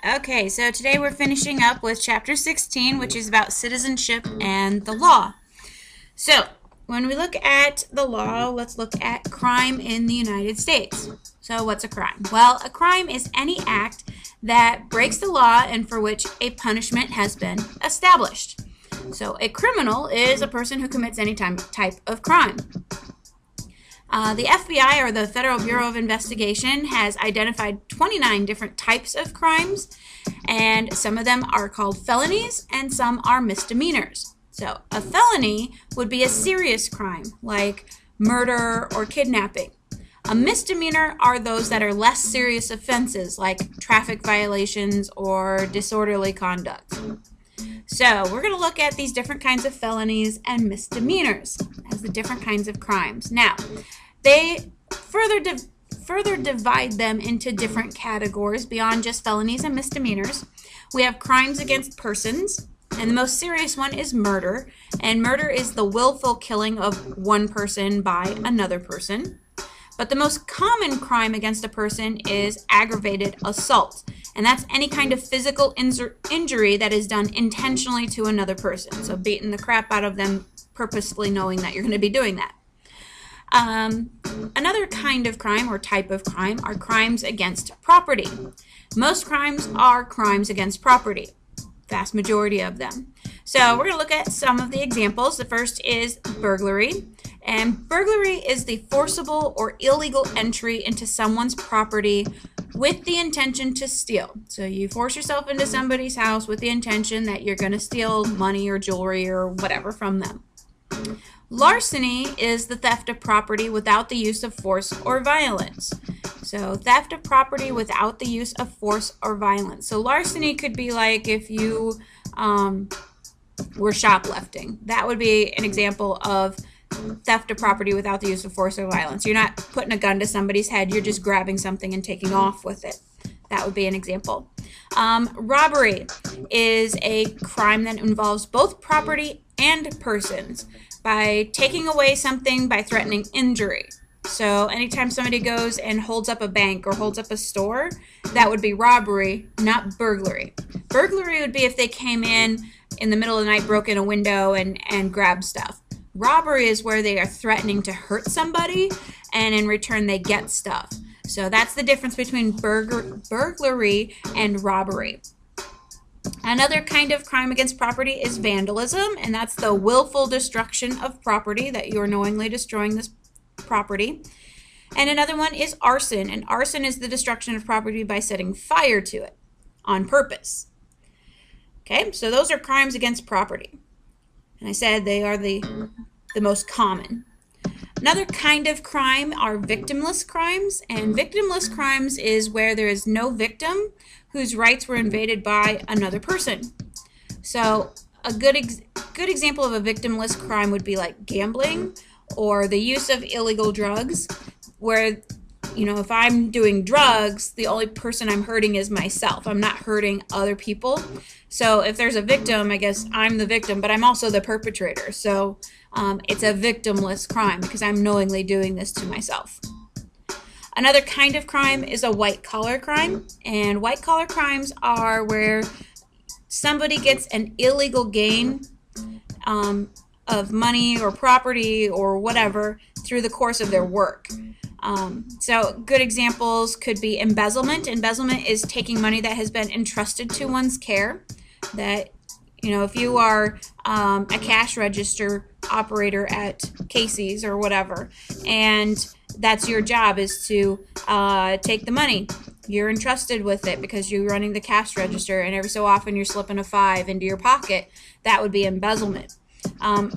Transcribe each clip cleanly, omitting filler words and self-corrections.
Okay, so today we're finishing up with chapter 16, which is about citizenship and the law. So, when we look at the law, let's look at crime in the United States. So, what's a crime? Well, a crime is any act that breaks the law and for which a punishment has been established. So, a criminal is a person who commits any type of crime. The FBI, or the Federal Bureau of Investigation, has identified 29 different types of crimes, and some of them are called felonies and some are misdemeanors. So a felony would be a serious crime like murder or kidnapping. A misdemeanor are those that are less serious offenses like traffic violations or disorderly conduct. So we're going to look at these different kinds of felonies and misdemeanors as the different kinds of crimes. Now, they further divide them into different categories beyond just felonies and misdemeanors. We have crimes against persons, and the most serious one is murder. And murder is the willful killing of one person by another person. But the most common crime against a person is aggravated assault. And that's any kind of physical injury that is done intentionally to another person. So beating the crap out of them purposefully knowing that you're going to be doing that. Another kind of crime or type of crime are crimes against property. Most crimes are crimes against property, vast majority of them. So we're going to look at some of the examples. The first is burglary. And burglary is the forcible or illegal entry into someone's property with the intention to steal. So you force yourself into somebody's house with the intention that you're going to steal money or jewelry or whatever from them. Larceny is the theft of property without the use of force or violence. So theft of property without the use of force or violence. So larceny could be like if you were shoplifting. That would be an example of theft of property without the use of force or violence. You're not putting a gun to somebody's head. You're just grabbing something and taking off with it. That would be an example. Robbery is a crime that involves both property and persons by taking away something by threatening injury. So anytime somebody goes and holds up a bank or holds up a store, that would be robbery, not burglary. Burglary would be if they came in the middle of the night, broke in a window and grabbed stuff. Robbery is where they are threatening to hurt somebody and in return they get stuff. So that's the difference between burglary and robbery. Another kind of crime against property is vandalism, and that's the willful destruction of property, that you are knowingly destroying this property. And another one is arson, and arson is the destruction of property by setting fire to it on purpose. Okay, so those are crimes against property. And I said they are the most common. Another kind of crime are victimless crimes, and victimless crimes is where there is no victim whose rights were invaded by another person. So a good example of a victimless crime would be like gambling or the use of illegal drugs, where, you know, if I'm doing drugs, the only person I'm hurting is myself. I'm not hurting other people. So if there's a victim, I guess I'm the victim, but I'm also the perpetrator. So it's a victimless crime because I'm knowingly doing this to myself. Another kind of crime is a white-collar crime, and white-collar crimes are where somebody gets an illegal gain of money or property or whatever through the course of their work. So good examples could be embezzlement. Embezzlement is taking money that has been entrusted to one's care. That, you know, if you are a cash register operator at Casey's or whatever, and that's your job, is to take the money. You're entrusted with it because you're running the cash register, and every so often you're slipping a $5 into your pocket. That would be embezzlement.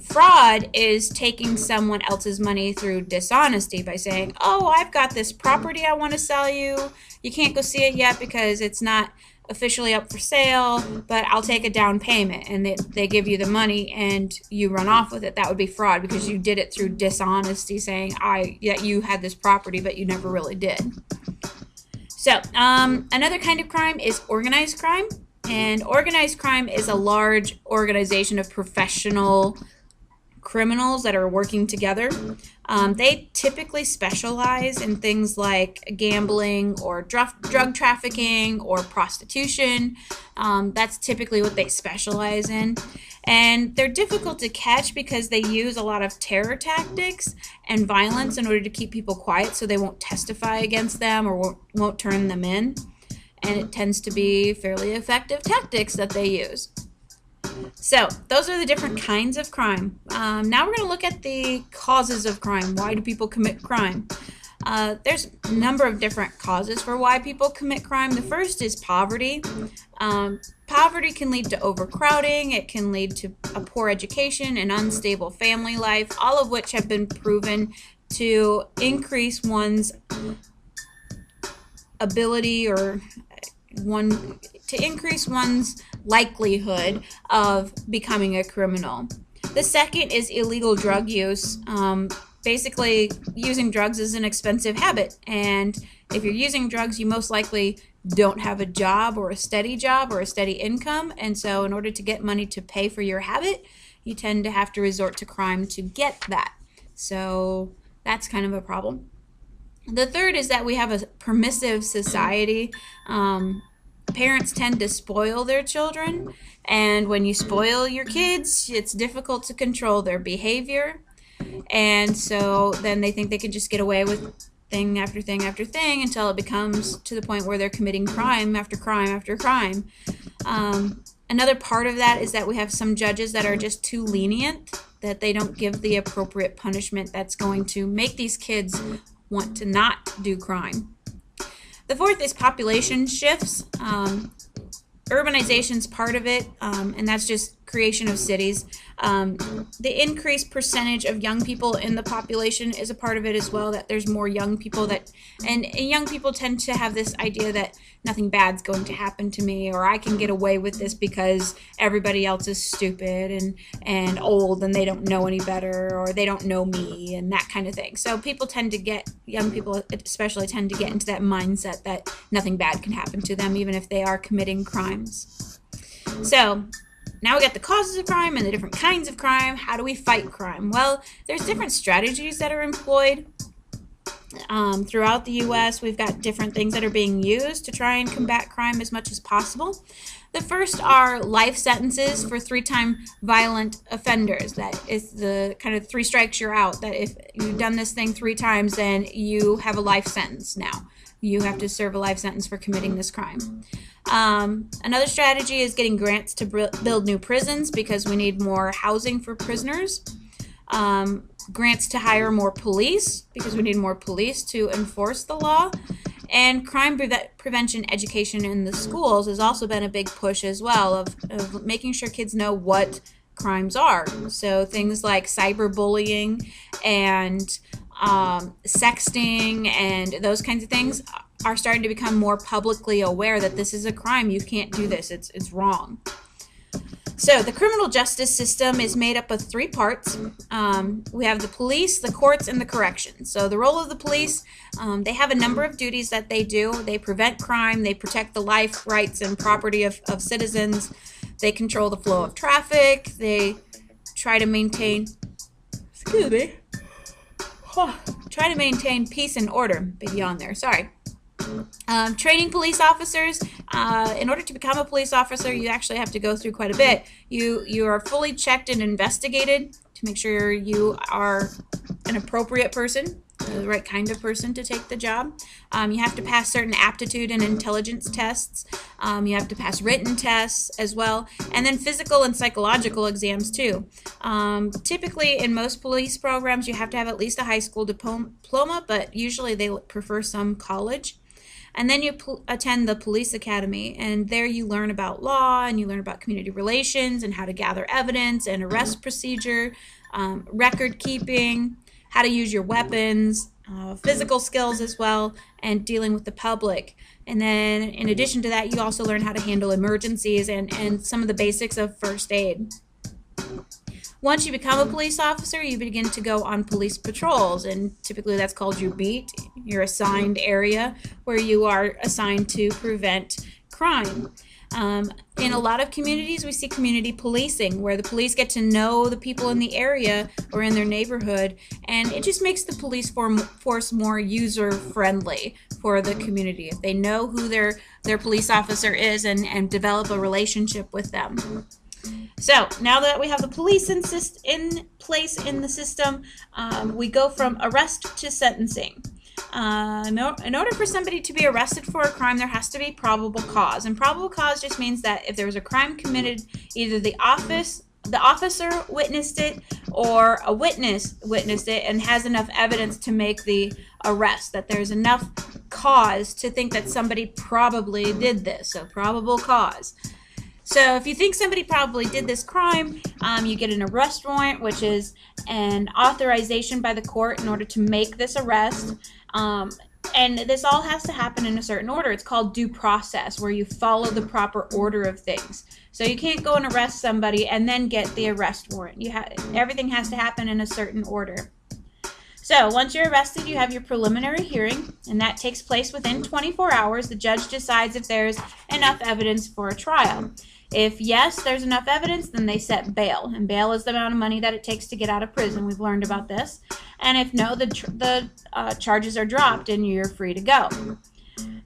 Fraud is taking someone else's money through dishonesty by saying, oh, I've got this property I want to sell you. You can't go see it yet because it's not officially up for sale, but I'll take a down payment, and they give you the money and you run off with it. That would be fraud because you did it through dishonesty, saying that you had this property but you never really did. So another kind of crime is organized crime, and organized crime is a large organization of professional criminals that are working together. They typically specialize in things like gambling or drug trafficking or prostitution. That's typically what they specialize in. And they're difficult to catch because they use a lot of terror tactics and violence in order to keep people quiet so they won't testify against them or won't turn them in. And it tends to be fairly effective tactics that they use. So those are the different kinds of crime. Now we're going to look at the causes of crime. Why do people commit crime? There's a number of different causes for why people commit crime. The first is poverty. Poverty can lead to overcrowding. It can lead to a poor education and unstable family life, all of which have been proven to increase one's ability or to increase one's likelihood of becoming a criminal. The second is illegal drug use. Basically, using drugs is an expensive habit, and if you're using drugs, you most likely don't have a job or a steady income, and so in order to get money to pay for your habit, you tend to have to resort to crime to get that. So that's kind of a problem. The third is that we have a permissive society. Parents tend to spoil their children, and when you spoil your kids, it's difficult to control their behavior, and so then they think they can just get away with thing after thing after thing until it becomes to the point where they're committing crime after crime after crime. Another part of that is that we have some judges that are just too lenient, that they don't give the appropriate punishment that's going to make these kids want to not do crime. The fourth is population shifts. Urbanization's part of it, and that's just creation of cities. The increased percentage of young people in the population is a part of it as well, that there's more young people and young people tend to have this idea that nothing bad's going to happen to me, or I can get away with this because everybody else is stupid and old and they don't know any better, or they don't know me, and that kind of thing. So young people especially tend to get into that mindset that nothing bad can happen to them even if they are committing crimes. So now we got the causes of crime and the different kinds of crime. How do we fight crime? Well, there's different strategies that are employed. Throughout the U.S., we've got different things that are being used to try and combat crime as much as possible. The first are life sentences for 3-time violent offenders. That is the kind of 3 strikes you're out, that if you've done this thing 3 times, then you have a life sentence now. You have to serve a life sentence for committing this crime. Another strategy is getting grants to build new prisons because we need more housing for prisoners. Grants to hire more police because we need more police to enforce the law. And crime prevention education in the schools has also been a big push as well of making sure kids know what crimes are. So things like cyberbullying and sexting and those kinds of things are starting to become more publicly aware that this is a crime. You can't do this. It's wrong. So the criminal justice system is made up of 3 parts. We have the police, the courts, and the corrections. So the role of the police, they have a number of duties that they do. They prevent crime. They protect the life, rights, and property of citizens. They control the flow of traffic. They try to maintain, peace and order. Big yawn there, sorry. Training police officers. In order to become a police officer, you actually have to go through quite a bit. You are fully checked and investigated to make sure you are an appropriate person, the right kind of person to take the job. You have to pass certain aptitude and intelligence tests. You have to pass written tests as well, and then physical and psychological exams too. Typically, in most police programs, you have to have at least a high school diploma, but usually they prefer some college. And then you attend the police academy, and there you learn about law, and you learn about community relations, and how to gather evidence, and arrest procedure, record keeping, how to use your weapons, physical skills as well, and dealing with the public. And then in addition to that, you also learn how to handle emergencies and some of the basics of first aid. Once you become a police officer, you begin to go on police patrols, and typically that's called your beat, your assigned area, where you are assigned to prevent crime. In a lot of communities, we see community policing, where the police get to know the people in the area or in their neighborhood, and it just makes the police force more user-friendly for the community if they know who their police officer is and develop a relationship with them. So now that we have the police in place in the system, we go from arrest to sentencing. In order for somebody to be arrested for a crime, there has to be probable cause. And probable cause just means that if there was a crime committed, either the officer witnessed it or a witness witnessed it and has enough evidence to make the arrest, that there's enough cause to think that somebody probably did this. So probable cause. So if you think somebody probably did this crime, you get an arrest warrant, which is an authorization by the court in order to make this arrest. And this all has to happen in a certain order. It's called due process, where you follow the proper order of things. So you can't go and arrest somebody and then get the arrest warrant. Everything has to happen in a certain order. So once you're arrested, you have your preliminary hearing, and that takes place within 24 hours. The judge decides if there's enough evidence for a trial. If yes, there's enough evidence, then they set bail. And bail is the amount of money that it takes to get out of prison. We've learned about this. And if no, the charges are dropped and you're free to go.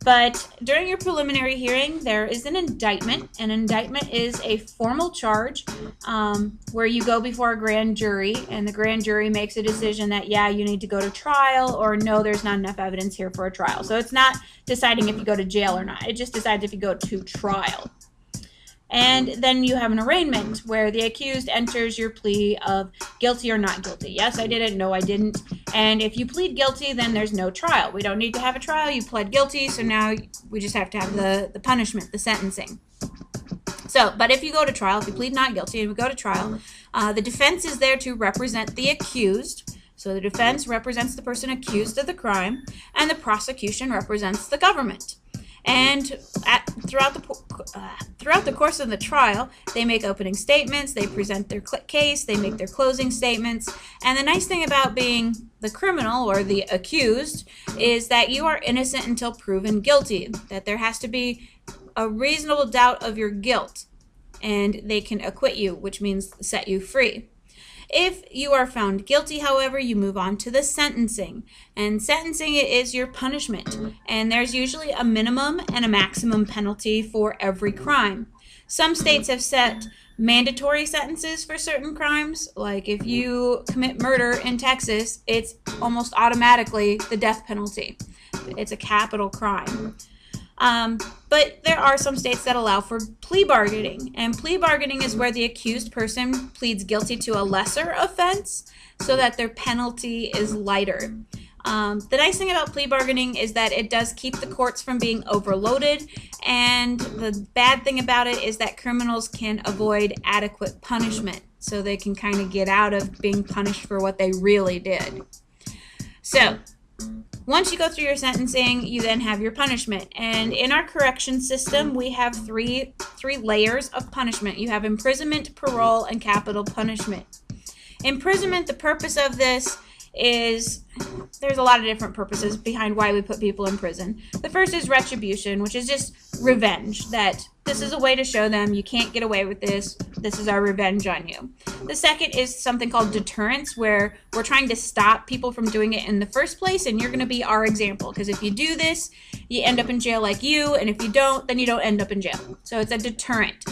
But during your preliminary hearing, there is an indictment. An indictment is a formal charge where you go before a grand jury, and the grand jury makes a decision that, yeah, you need to go to trial, or no, there's not enough evidence here for a trial. So it's not deciding if you go to jail or not. It just decides if you go to trial. And then you have an arraignment where the accused enters your plea of guilty or not guilty. Yes, I did it. No, I didn't. And if you plead guilty, then there's no trial. We don't need to have a trial. You pled guilty, so now we just have to have the punishment, the sentencing. So, but if you go to trial, if you plead not guilty and we go to trial, the defense is there to represent the accused. So the defense represents the person accused of the crime, and the prosecution represents the government. And throughout the course of the trial, they make opening statements, they present their case, they make their closing statements. And the nice thing about being the criminal or the accused is that you are innocent until proven guilty, that there has to be a reasonable doubt of your guilt, and they can acquit you, which means set you free. If you are found guilty, however, you move on to the sentencing. And sentencing is your punishment. And there's usually a minimum and a maximum penalty for every crime. Some states have set mandatory sentences for certain crimes. Like if you commit murder in Texas, it's almost automatically the death penalty. It's a capital crime. But there are some states that allow for plea bargaining, and plea bargaining is where the accused person pleads guilty to a lesser offense so that their penalty is lighter. The nice thing about plea bargaining is that it does keep the courts from being overloaded, and the bad thing about it is that criminals can avoid adequate punishment, so they can kind of get out of being punished for what they really did. So once you go through your sentencing, you then have your punishment. And in our correction system, we have three layers of punishment. You have imprisonment, parole, and capital punishment. Imprisonment, the purpose of this is, there's a lot of different purposes behind why we put people in prison. The first is retribution, which is just revenge, that this is a way to show them you can't get away with this. This is our revenge on you. The second is something called deterrence, where we're trying to stop people from doing it in the first place, and you're going to be our example, because if you do this, you end up in jail like you, and if you don't, then you don't end up in jail. So it's a deterrent.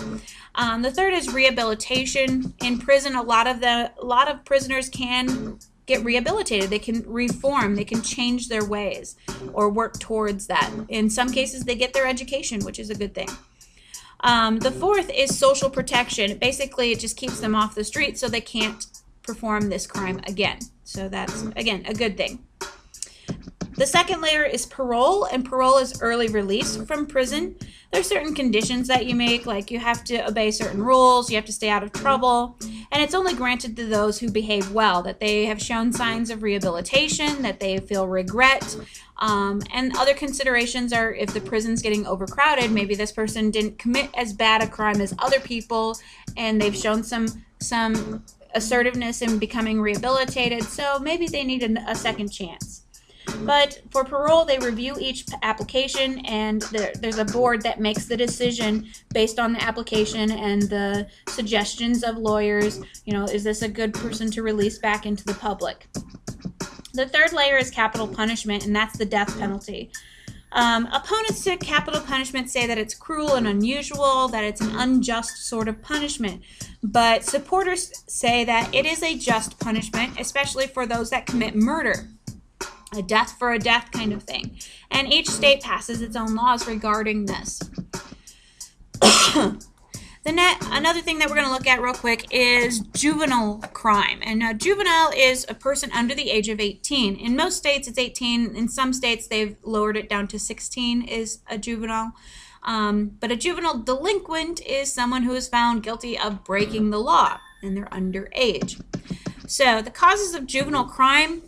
The third is rehabilitation. In prison, a lot of prisoners can get rehabilitated. They can reform, they can change their ways or work towards that. In some cases, they get their education, which is a good thing. The fourth is social protection. Basically, it just keeps them off the street so they can't perform this crime again. So that's, again, a good thing. The second layer is parole, and parole is early release from prison. There's certain conditions that you make, like you have to obey certain rules, you have to stay out of trouble, and it's only granted to those who behave well, that they have shown signs of rehabilitation, that they feel regret, and other considerations are if the prison's getting overcrowded, maybe this person didn't commit as bad a crime as other people, and they've shown some assertiveness in becoming rehabilitated, so maybe they need a second chance. But for parole, they review each application, and there's a board that makes the decision based on the application and the suggestions of lawyers. Is this a good person to release back into the public? The third layer is capital punishment, and that's the death penalty. Opponents to capital punishment say that it's cruel and unusual, that it's an unjust sort of punishment. But supporters say that it is a just punishment, especially for those that commit murder. A death for a death kind of thing. And each state passes its own laws regarding this. Another thing that we're going to look at real quick is juvenile crime. And now juvenile is a person under the age of 18. In most states it's 18. In some states they've lowered it down to 16 is a juvenile. But a juvenile delinquent is someone who is found guilty of breaking the law and they're underage. So the causes of juvenile crime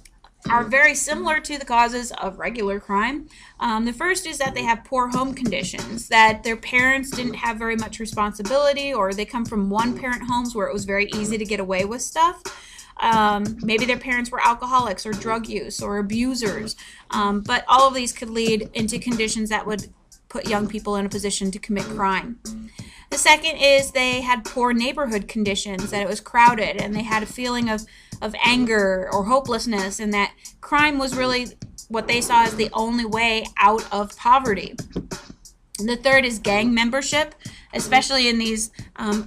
are very similar to the causes of regular crime. The first is that they have poor home conditions, that their parents didn't have very much responsibility, or they come from one-parent homes where it was very easy to get away with stuff. Maybe their parents were alcoholics or drug use or abusers, but all of these could lead into conditions that would put young people in a position to commit crime. The second is they had poor neighborhood conditions, that it was crowded, and they had a feeling of anger or hopelessness, and that crime was really what they saw as the only way out of poverty. The third is gang membership, especially in these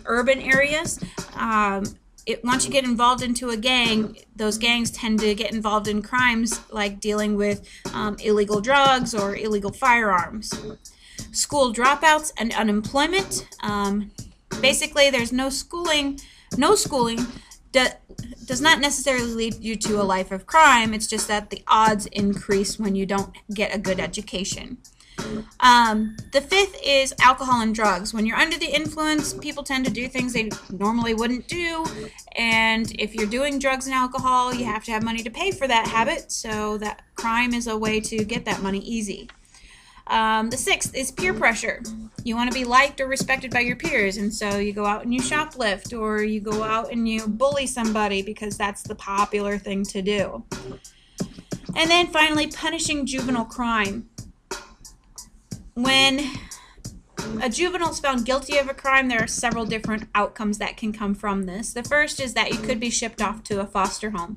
urban areas. Once you get involved into a gang, those gangs tend to get involved in crimes like dealing with illegal drugs or illegal firearms. School dropouts and unemployment. Basically, there's no schooling. No schooling does not necessarily lead you to a life of crime. It's just that the odds increase when you don't get a good education. The fifth is alcohol and drugs. When you're under the influence, people tend to do things they normally wouldn't do. And if you're doing drugs and alcohol, you have to have money to pay for that habit. So that crime is a way to get that money easy. The sixth is peer pressure. You want to be liked or respected by your peers, and so you go out and you shoplift, or you go out and you bully somebody because that's the popular thing to do. And then finally, punishing juvenile crime. When a juvenile is found guilty of a crime, there are several different outcomes that can come from this. The first is that you could be shipped off to a foster home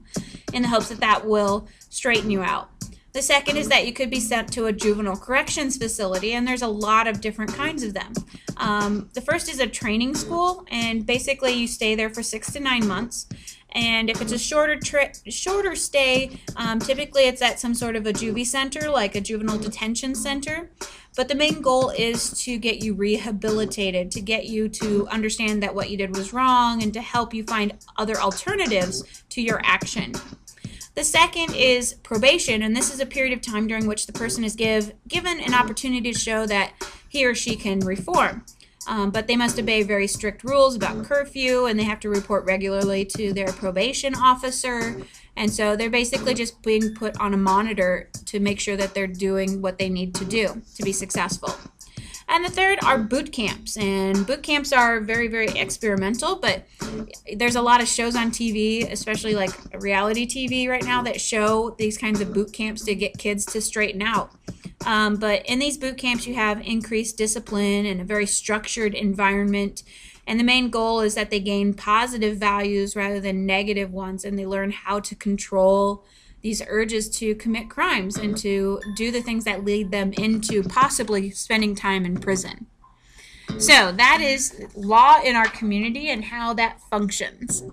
in the hopes that that will straighten you out. The second is that you could be sent to a juvenile corrections facility, and there's a lot of different kinds of them. The first is a training school, and basically you stay there for 6 to 9 months. And if it's a shorter stay, typically it's at some sort of a juvie center, like a juvenile detention center. But the main goal is to get you rehabilitated, to get you to understand that what you did was wrong, and to help you find other alternatives to your action. The second is probation, and this is a period of time during which the person is given an opportunity to show that he or she can reform. But they must obey very strict rules about curfew, and they have to report regularly to their probation officer. And so they're basically just being put on a monitor to make sure that they're doing what they need to do to be successful. And the third are boot camps, and boot camps are very, very experimental, but there's a lot of shows on TV, especially like reality TV right now, that show these kinds of boot camps to get kids to straighten out. But in these boot camps, you have increased discipline and a very structured environment, and the main goal is that they gain positive values rather than negative ones, and they learn how to control these urges to commit crimes and to do the things that lead them into possibly spending time in prison. So that is law in our community and how that functions.